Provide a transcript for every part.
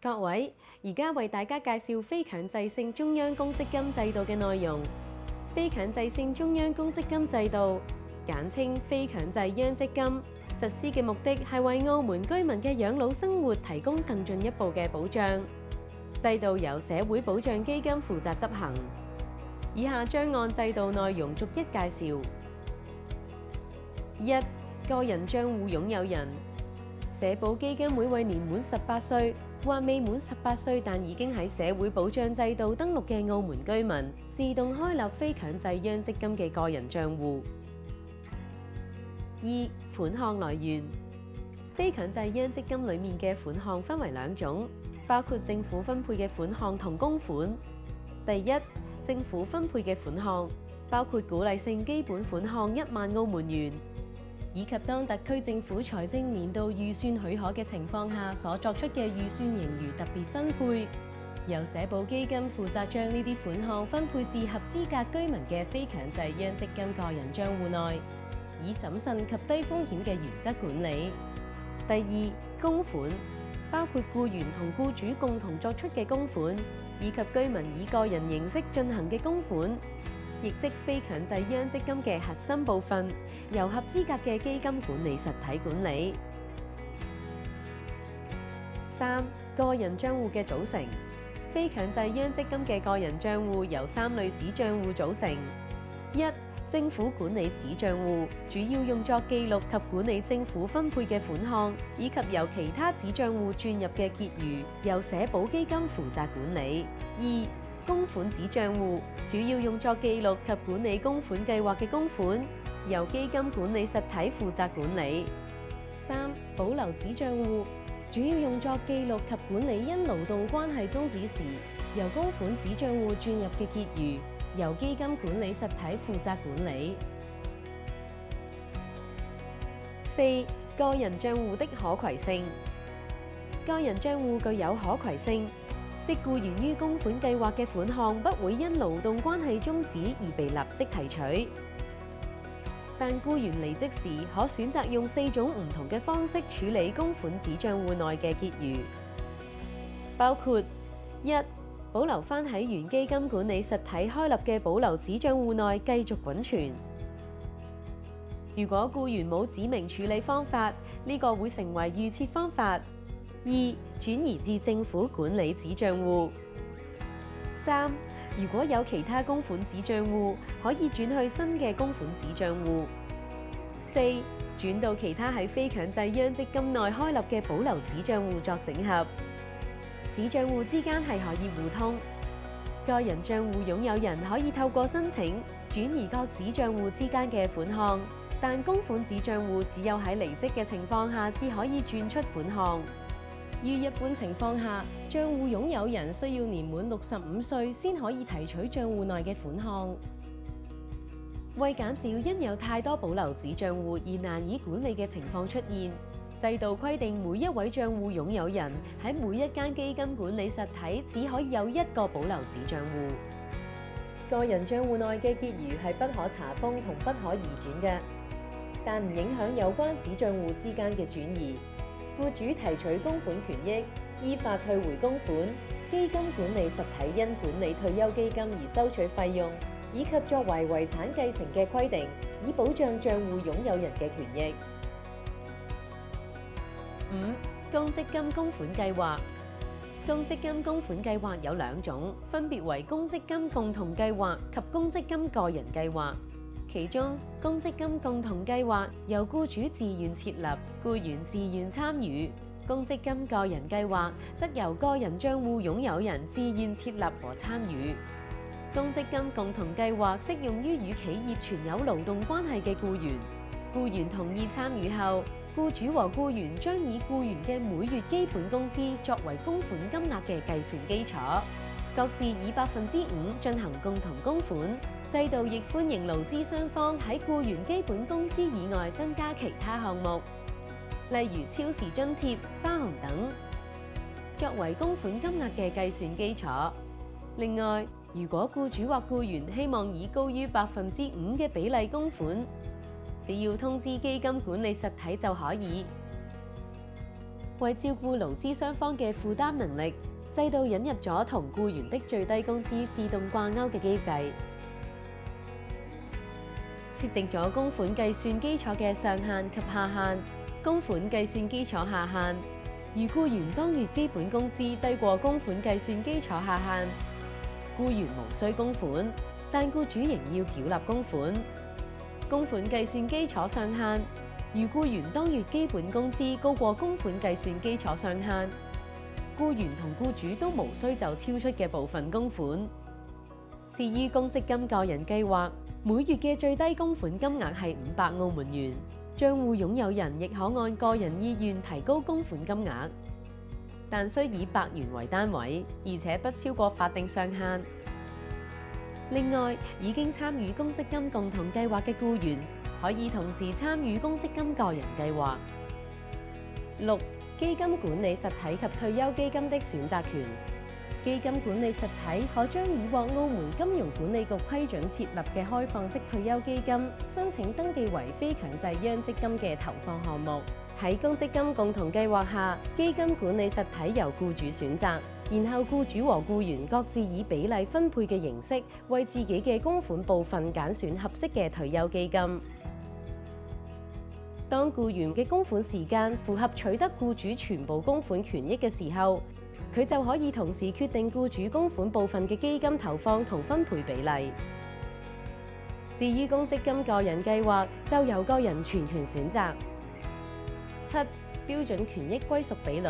各位，而家為大家介紹非強制性中央公積金制度嘅內容。非強制性中央公積金制度，簡稱非強制央積金，實施嘅目的係為澳門居民嘅養老生活提供更進一步嘅保障。制度由社會保障基金負責執行。以下將按制度內容逐一介紹。一、個人帳戶擁有人，社保基金會為年滿18歲或未滿18歲但已經喺社會保障制度登錄嘅澳門居民，自動開立非強制央積金嘅個人帳戶。二、款項來源，非強制央積金裡面嘅款項分為兩種，包括政府分配嘅款項同公款。第一，政府分配嘅款項包括鼓勵性基本款項1萬澳門元，以及當特區政府財政年度預算許可嘅情況下所作出嘅預算盈餘特別分配，由社保基金負責將呢啲款項分配至合資格居民嘅非強制央積金個人帳戶內，以審慎及低風險嘅原則管理。第二，公款包括僱員同僱主共同作出嘅公款，以及居民以個人形式進行嘅公款，亦即非強制央積金嘅核心部分，由合資格嘅基金管理實體管理。三、個人帳戶嘅組成，非強制央積金嘅個人帳戶由3類子帳戶組成。一、政府管理子帳戶，主要用作記錄及管理政府分配嘅款項，以及由其他子帳戶轉入嘅結餘，由社保基金負責管理。二、公款子帳戶，主要用作記錄及管理公款計劃嘅公款，由基金管理實體負責管理。三、保留子帳戶，主要用作記錄及管理因勞動關係終止時，由公款子帳戶轉入嘅結餘，由基金管理實體負責管理。四、個人帳戶的可攜性，個人帳戶具有可攜性，即僱員於公款計劃嘅款項不會因勞動關係終止而被立即提取，但僱員離職時可選擇用4種唔同嘅方式處理公款子帳戶內嘅結餘，包括一、保留返喺原基金管理實體開立嘅保留子帳戶內繼續滾存。如果僱員冇指明處理方法，呢個會成為預設方法。二、轉移至政府管理子帳戶。三、如果有其他公款子帳戶，可以轉去新嘅公款子帳戶。四、轉到其他喺非強制央積金內開立嘅保留子帳戶作整合。子帳戶之間係可以互通，個人帳戶擁有人可以透過申請轉移各子帳戶之間嘅款項，但公款子帳戶只有喺離職嘅情況下至可以轉出款項。於一般情況下，帳戶擁有人需要年滿65歲先可以提取帳戶內嘅款項。為減少因有太多保留子帳戶而難以管理嘅情況出現，制度規定每一位帳戶擁有人喺每一間基金管理實體只可以有1個保留子帳戶。個人帳戶內嘅結餘係不可查封同不可移轉嘅，但唔影響有關子帳戶之間嘅轉移。僱主提取公款權益，依法退回公款，基金管理實體因管理退休基金而收取費用，以及作為遺產繼承嘅規定，以保障帳戶擁有人嘅權益。五、公積金供款計劃。公積金供款計劃有2種，分別為公積金共同計劃及公積金個人計劃。其中，公積金共同計劃由僱主自願設立，僱員自願參與；公積金個人計劃則由個人帳戶擁有人自願設立和參與。公積金共同計劃適用於與企業存有勞動關係嘅僱員，僱員同意參與後，僱主和僱員將以僱員嘅每月基本工資作為供款金額嘅計算基礎，各自以5%進行共同供款。制度亦歡迎勞資雙方喺僱員基本工資以外增加其他項目，例如超時津貼、花紅等，作為供款金額嘅計算基礎。另外，如果僱主或僱員希望以高於5%嘅比例供款，只要通知基金管理實體就可以。為照顧勞資雙方嘅負擔能力，制度引入咗同僱員的最低工資自動掛鈎嘅機制，設定咗供款計算基礎嘅上限及下限。供款計算基礎下限，如僱員當月基本工資低過供款計算基礎下限，僱員無需供款，但僱主仍要繳納供款。供款計算基礎上限，如僱員當月基本工資高過供款計算基礎上限，僱員同僱主都無需就超出嘅部分供款。至於公積金個人計劃，每月嘅最低供款金額係500澳門元。帳戶擁有人亦可按個人意願提高供款金額，但需以百元為單位，而且不超過法定上限。另外，已經參與公積金共同計劃嘅僱員，可以同時參與公積金個人計劃。6、基金管理實體及退休基金的選擇權。基金管理實體可將已獲澳門金融管理局批准設立嘅開放式退休基金申請登記為非強制央積金嘅投放項目。喺公積金共同計劃下，基金管理實體由僱主選擇，然後僱主和僱員各自以比例分配嘅形式，為自己嘅供款部分揀選合適嘅退休基金。當僱員嘅供款時間符合取得僱主全部供款權益嘅時候，佢就可以同時決定僱主供款部分嘅基金投放同分配比例。至於公積金個人計劃，就由個人全權選擇。7、標準權益歸屬比率。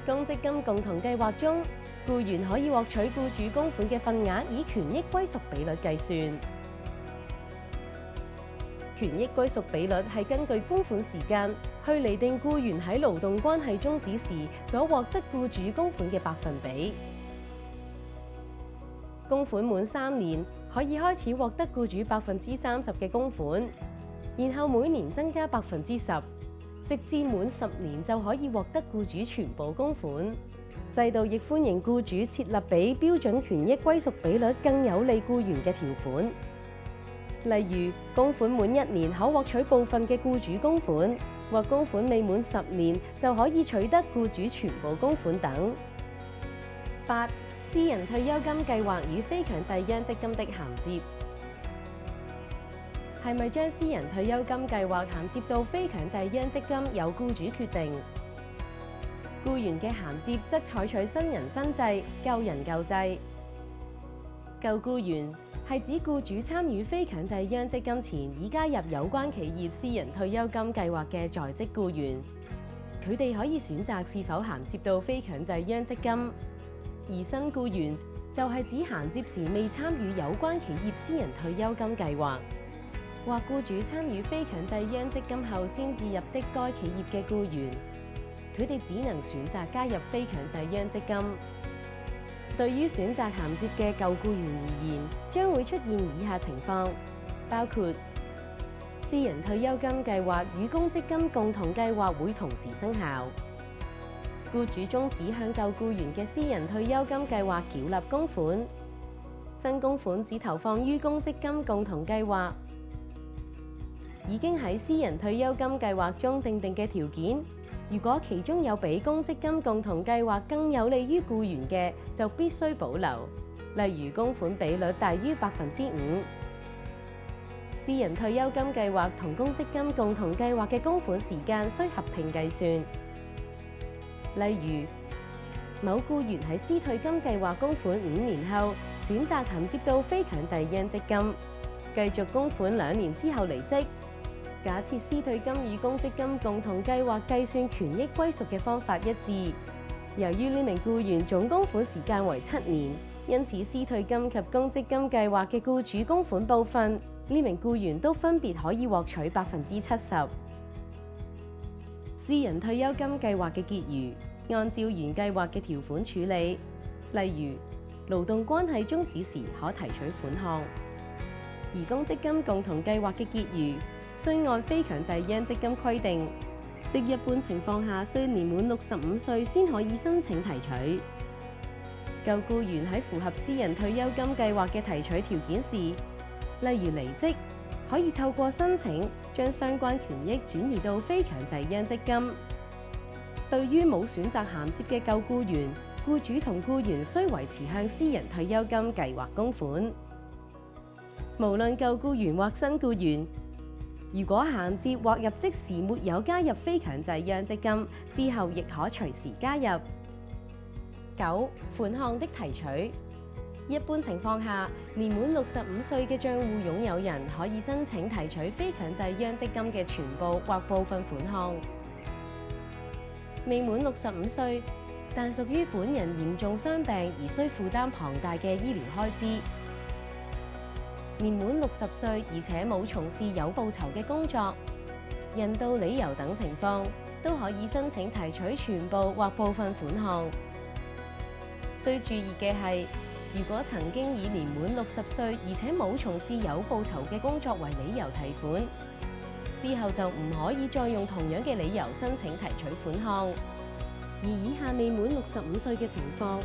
公積金共同計劃中，僱員可以獲取僱主供款嘅份額，以權益歸屬比率計算。權益歸屬比率係根據供款時間去釐定僱員喺勞動關係終止時所獲得僱主供款嘅百分比。供款滿3年，可以開始獲得僱主30%嘅供款，然後每年增加10%，直至滿10年就可以獲得僱主全部供款。制度亦歡迎僱主設立比標準權益歸屬比率更有利僱員嘅條款。例如，供款滿1年可獲取部分嘅僱主供款，或供款未滿10年就可以取得僱主全部供款等。8、私人退休金計劃與非強制央積金的銜接。係咪將私人退休金計劃銜接到非強制央積金，由僱主決定。僱員嘅銜接則採取新人新制、舊人舊制。舊僱員係指僱主參與非強制央積金前已加入有關企業私人退休金計劃嘅在職僱員，佢哋可以選擇是否銜接到非強制央積金。而新僱員就係指銜接時未參與有關企業私人退休金計劃，或僱主參與非強制央積金後先至入職該企業嘅僱員，佢哋只能選擇加入非強制央積金。對於選擇銜接嘅舊僱員而言，將會出現以下情況，包括私人退休金計劃與公積金共同計劃會同時生效；僱主終止向舊僱員嘅私人退休金計劃繳納供款；新供款只投放於公積金共同計劃；已經喺私人退休金計劃中訂定嘅條件，如果其中有比公積金共同計劃更有利於僱員嘅，就必須保留，例如供款比率大於5%。私人退休金計劃同公積金共同計劃嘅供款時間需合併計算。例如，某僱員喺私退金計劃供款5年後，選擇銜接到非強制央積金，繼續供款2年之後離職。假設私退金與公積金共同計劃計算權益歸屬嘅方法一致，由於呢名僱員總供款時間為7年，因此私退金及公積金計劃嘅僱主供款部分，呢名僱員都分別可以獲取70%。私人退休金計劃嘅結餘，按照原計劃嘅條款處理，例如勞動關係終止時可提取款項，而公積金共同計劃嘅結餘，須按非強制央積金規定，即一般情況下須年滿65歲先可以申請提取。舊僱員喺符合私人退休金計劃嘅提取條件時，例如離職，可以透過申請將相關權益轉移到非強制央積金。對於冇選擇銜接嘅舊僱員，僱主同僱員需維持向私人退休金計劃供款。無論舊僱員或新僱員，如果銜接或入職時沒有加入非強制央積金，之後亦可隨時加入。9. 款項的提取。一般情況下，年滿65歲嘅帳戶擁有人可以申請提取非強制央積金嘅全部或部分款項。未滿65歲，但屬於本人嚴重傷病而需負擔龐大嘅醫療開支。年滿60歲而且冇從事有報酬嘅工作、人道理由等情況，都可以申請提取全部或部分款項。需注意嘅係，如果曾經以年滿60歲而且冇從事有報酬嘅工作為理由提款，之後就唔可以再用同樣嘅理由申請提取款項。而以下未滿65歲嘅情況，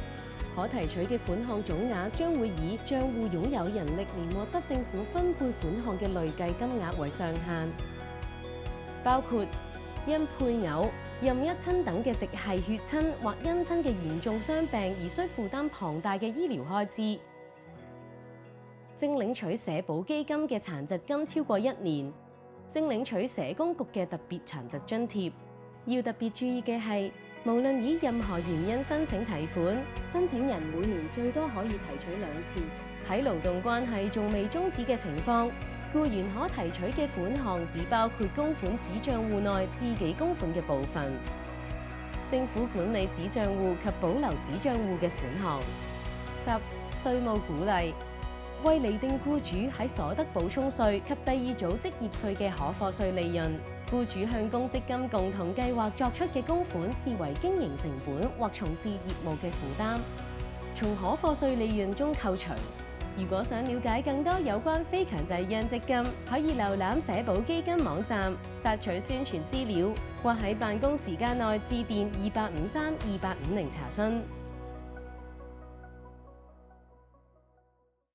可提取嘅款項總額將會以帳戶擁有人歷年獲得政府分配款項嘅累計金額為上限，包括因配偶、任一親等嘅直系血親或姻親嘅嚴重傷病而需負擔龐大嘅醫療開支，正領取社保基金嘅殘疾金超過1年，正領取社工局嘅特別殘疾津貼。要特別注意嘅係，無論以任何原因申請提款，申請人每年最多可以提取2次。喺勞動關係仲未終止嘅情況，僱員可提取嘅款項只包括供款子帳戶內自己供款嘅部分，政府管理子帳戶及保留子帳戶嘅款項。10. 稅務鼓勵。為釐定僱主喺所得補充稅及第二組職業稅嘅可課稅利潤，僱主向公積金共同計劃作出嘅供款視為經營成本或從事業務嘅負擔，從可課稅利潤中扣除。如果想了解更多有關非強制央積金，可以瀏覽社保基金網站，索取宣傳資料，或喺辦公時間內致電28532850查詢。